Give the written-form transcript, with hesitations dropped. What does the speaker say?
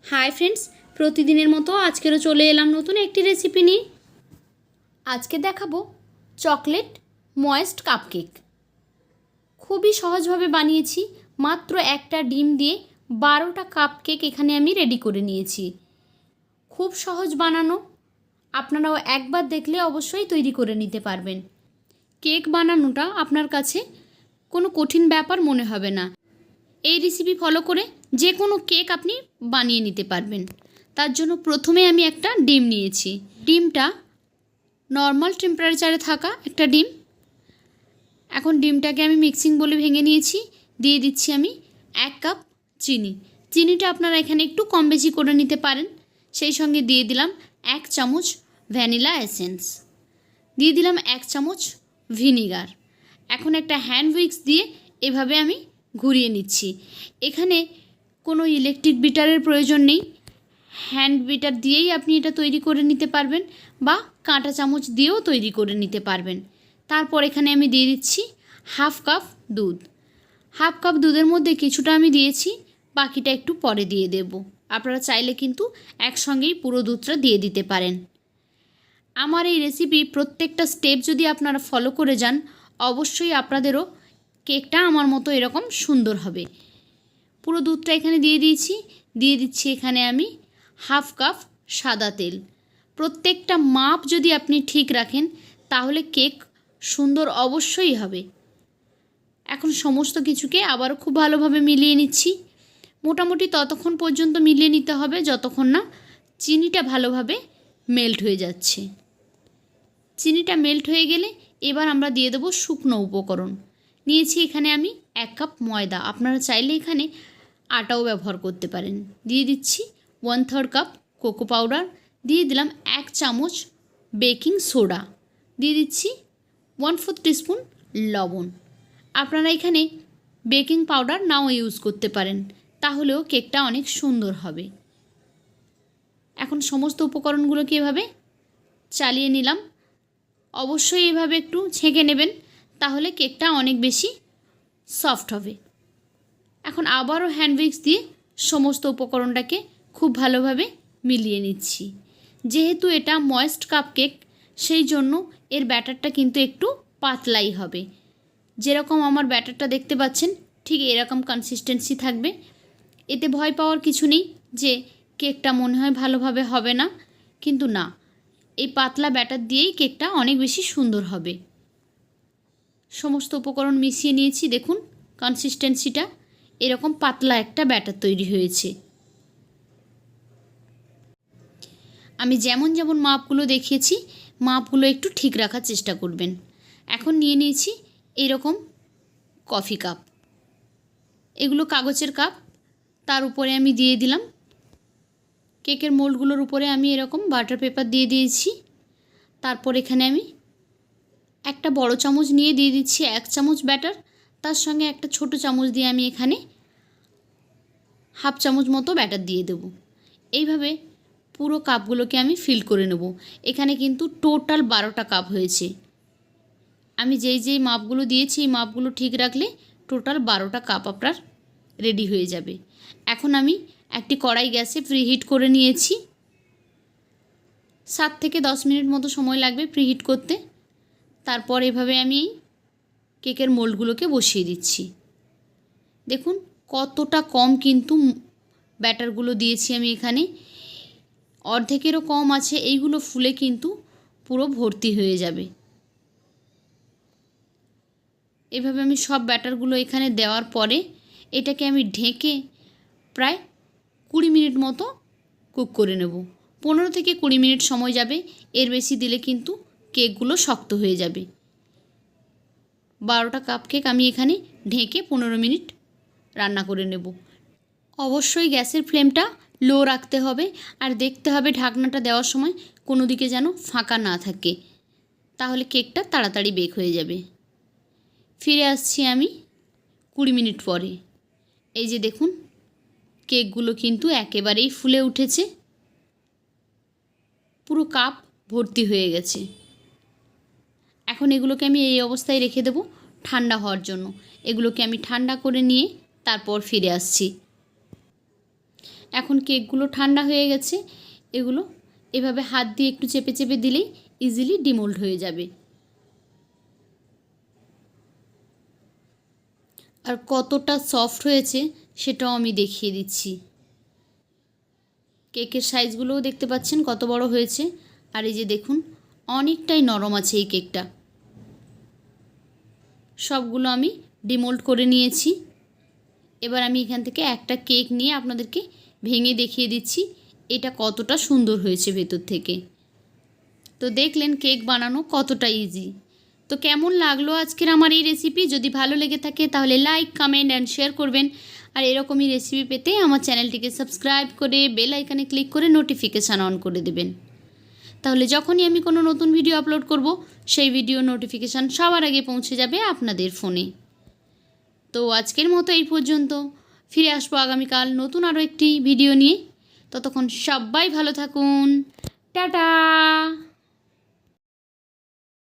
Hi friends, প্রতিদিনের মতো আজকেরও চলে এলাম নতুন একটি রেসিপি নিয়ে। আজকে দেখাবো চকলেট ময়েস্ট কাপকেক। খুবই সহজভাবে বানিয়েছি। মাত্র একটা ডিম দিয়ে 12টা কাপকেক এখানে আমি রেডি করে নিয়েছি। খুব সহজ বানানো, আপনারাও একবার দেখলে অবশ্যই তৈরি করে নিতে পারবেন। কেক বানানোটা আপনার কাছে কোনো কঠিন ব্যাপার মনে হবে না। এই রেসিপি ফলো করে যে কোনো কেক আপনি বানিয়ে নিতে পারবেন। তার জন্য প্রথমে আমি একটা ডিম নিয়েছি। ডিমটা নর্মাল টেম্পারেচারে থাকা একটা ডিম। এখন ডিমটাকে আমি মিক্সিং বলে ভেঙে নিয়েছি। দিয়ে দিচ্ছি আমি 1 কাপ চিনি। চিনিটা আপনারা এখানে একটু কম বেশি করে নিতে পারেন। সেই সঙ্গে দিয়ে দিলাম 1 চামচ ভ্যানিলা এসেন্স, দিয়ে দিলাম 1 চামচ ভিনিগার। এখন একটা হ্যান্ড উইক্স দিয়ে এভাবে আমি ঘুরিয়ে নিচ্ছি। এখানে কোনো ইলেকট্রিক বিটারের প্রয়োজন নেই। হ্যান্ড বিটার দিয়েই আপনি এটা তৈরি করে নিতে পারবেন বা কাঁটা চামচ দিয়েও তৈরি করে নিতে পারবেন। তারপর এখানে আমি দিয়ে দিচ্ছি 1/2 কাপ দুধ। 1/2 কাপ দুধের মধ্যে কিছুটা আমি দিয়েছি, বাকিটা একটু পরে দিয়ে দেব। আপনারা চাইলে কিন্তু একসঙ্গেই পুরো দুধটা দিয়ে দিতে পারেন। আমার এই রেসিপি প্রত্যেকটা স্টেপ যদি আপনারা ফলো করে যান, অবশ্যই আপনাদেরও কেকটা আমার মতো এরকম সুন্দর হবে। পুরো দুধটা এখানে দিয়ে দিয়েছি। দিয়ে দিচ্ছি এখানে আমি 1/2 কাপ সাদা তেল। প্রত্যেকটা মাপ যদি আপনি ঠিক রাখেন তাহলে কেক সুন্দর অবশ্যই হবে। এখন সমস্ত কিছুকে আবারও খুব ভালোভাবে মিলিয়ে নিচ্ছি। মোটামুটি ততক্ষণ পর্যন্ত মিলিয়ে নিতে হবে যতক্ষণ না চিনিটা ভালোভাবে মেল্ট হয়ে যাচ্ছে। চিনিটা মেল্ট হয়ে গেলে এবার আমরা দিয়ে দেবো শুকনো উপকরণ। নিয়েছি এখানে আমি 1 কাপ ময়দা। আপনারা চাইলে এখানে আটাও ব্যবহার করতে পারেন। দিয়ে দিচ্ছি 1/3 কাপ কোকো পাউডার। দিয়ে দিলাম 1 চামচ বেকিং সোডা। দিয়ে দিচ্ছি 1/4 টিস্পুন লবণ। আপনারা এখানে বেকিং পাউডার নাও ইউজ করতে পারেন, তাহলেও কেকটা অনেক সুন্দর হবে। এখন সমস্ত উপকরণগুলোকে এভাবে চালিয়ে নিলাম। অবশ্যই এভাবে একটু ছেঁকে নেবেন, তাহলে কেকটা অনেক বেশি সফট হবে। এখন আবারও হ্যান্ড উইক্স দিয়ে সমস্ত উপকরণটাকে খুব ভালোভাবে মিলিয়ে নিচ্ছি। যেহেতু এটা ময়েস্ট কাপকেক, সেই জন্য এর ব্যাটারটা কিন্তু একটু পাতলাই হবে। যেরকম আমার ব্যাটারটা দেখতে পাচ্ছেন ঠিক এরকম কনসিস্টেন্সি থাকবে। এতে ভয় পাওয়ার কিছু নেই যে কেকটা মনে হয় ভালোভাবে হবে না, কিন্তু না, এই পাতলা ব্যাটার দিয়েই কেকটা অনেক বেশি সুন্দর হবে। সমস্ত উপকরণ মিশিয়ে নিয়েছি। দেখুন কনসিস্টেন্সিটা এরকম পাতলা একটা ব্যাটার তৈরি হয়েছে। আমি যেমন যেমন মাপগুলো দেখিয়েছি, মাপগুলো একটু ঠিক রাখার চেষ্টা করবেন। এখন নিয়ে নিয়েছি এরকম কফি কাপ। এগুলো কাগজের কাপ। তার উপরে আমি দিয়ে দিলাম কেকের মোল্ডগুলোর উপরে আমি এরকম বাটার পেপার দিয়ে দিয়েছি। তারপর এখানে আমি একটা বড় চামচ নিয়ে দিয়ে দিচ্ছি 1 চামচ ব্যাটার। তার সঙ্গে একটা ছোট চামচ দিয়ে আমি এখানে 1/2 চামচ মতো ব্যাটার দিয়ে দেব। এইভাবে পুরো কাপগুলোকে আমি ফিল করে নেব। এখানে কিন্তু টোটাল 12টা কাপ হয়েছে। আমি যেই মাপগুলো দিয়েছি এই মাপগুলো ঠিক রাখলে টোটাল 12টা কাপ আপনার রেডি হয়ে যাবে। এখন আমি একটি কড়াই গ্যাসে প্রিহিট করে নিয়েছি। 7 থেকে 10 মিনিট মতো সময় লাগবে প্রিহিট করতে। তারপর এভাবে আমি কেকের মোল্ডগুলোকে বসিয়ে দিচ্ছি। দেখুন কতটা কম কিন্তু ব্যাটারগুলো দিয়েছি আমি এখানে, অর্ধেকেরও কম আছে। এইগুলো ফুলে কিন্তু পুরো ভর্তি হয়ে যাবে। এভাবে আমি সব ব্যাটারগুলো এখানে দেওয়ার পরে এটাকে আমি ঢেকে প্রায় 20 মিনিট মতো কুক করে নেব। 15 থেকে 20 মিনিট সময় যাবে। এর বেশি দিলে কিন্তু কেকগুলো শক্ত হয়ে যাবে। 12টা কাপ কেক আমি এখানে ঢেকে 15 মিনিট রান্না করে নেব। অবশ্যই গ্যাসের ফ্লেমটা লো রাখতে হবে, আর দেখতে হবে ঢাকনাটা দেওয়ার সময় কোনো দিকে যেন ফাঁকা না থাকে, তাহলে কেকটা তাড়াতাড়ি বেক হয়ে যাবে। ফিরে আসছি আমি 20 মিনিট পরে। এই যে দেখুন কেকগুলো কিন্তু একেবারেই ফুলে উঠেছে, পুরো কাপ ভর্তি হয়ে গেছে। এখন এগুলোকে আমি এই অবস্থায় রেখে দেব ঠান্ডা হওয়ার জন্য। এগুলোকে আমি ঠান্ডা করে নিয়ে তারপর ফিরে আসছি। এখন কেকগুলো ঠান্ডা হয়ে গেছে, এগুলো এভাবে হাত দিয়ে একটু চেপে চেপে দিলেই ইজিলি ডিমোল্ড হয়ে যাবে। আর কতটা সফট হয়েছে সেটাও আমি দেখিয়ে দিচ্ছি। কেকের সাইজগুলোও দেখতে পাচ্ছেন কত বড় হয়েছে। আর এই যে দেখুন, অনেকটাই নরম আছে এই কেকটা। সবগুলো আমি ডিমোল্ড করে নিয়েছি। এবার আমি এখান থেকে একটা কেক নিয়ে আপনাদেরকে ভেঙে দেখিয়ে দিচ্ছি এটা কতটা সুন্দর হয়েছে ভেতর থেকে। তো দেখলেন কেক বানানো কতটা ইজি। তো কেমন লাগলো আজকের আমার এই রেসিপি? যদি ভালো লেগে থাকে তাহলে লাইক, কমেন্ট অ্যান্ড শেয়ার করবেন। আর এরকমই রেসিপি পেতে আমার চ্যানেলটিকে সাবস্ক্রাইব করে বেল আইকনে ক্লিক করে নোটিফিকেশান অন করে দেবেন। তাহলে যখনই আমি কোনো নতুন ভিডিও আপলোড করব সেই ভিডিও নোটিফিকেশান সবার আগে পৌঁছে যাবে আপনাদের ফোনে। তো আজকের মতো এই পর্যন্ত। ফিরে আসবো আগামীকাল নতুন আরও একটি ভিডিও নিয়ে। ততক্ষণ সবাই ভালো থাকুন। টাটা।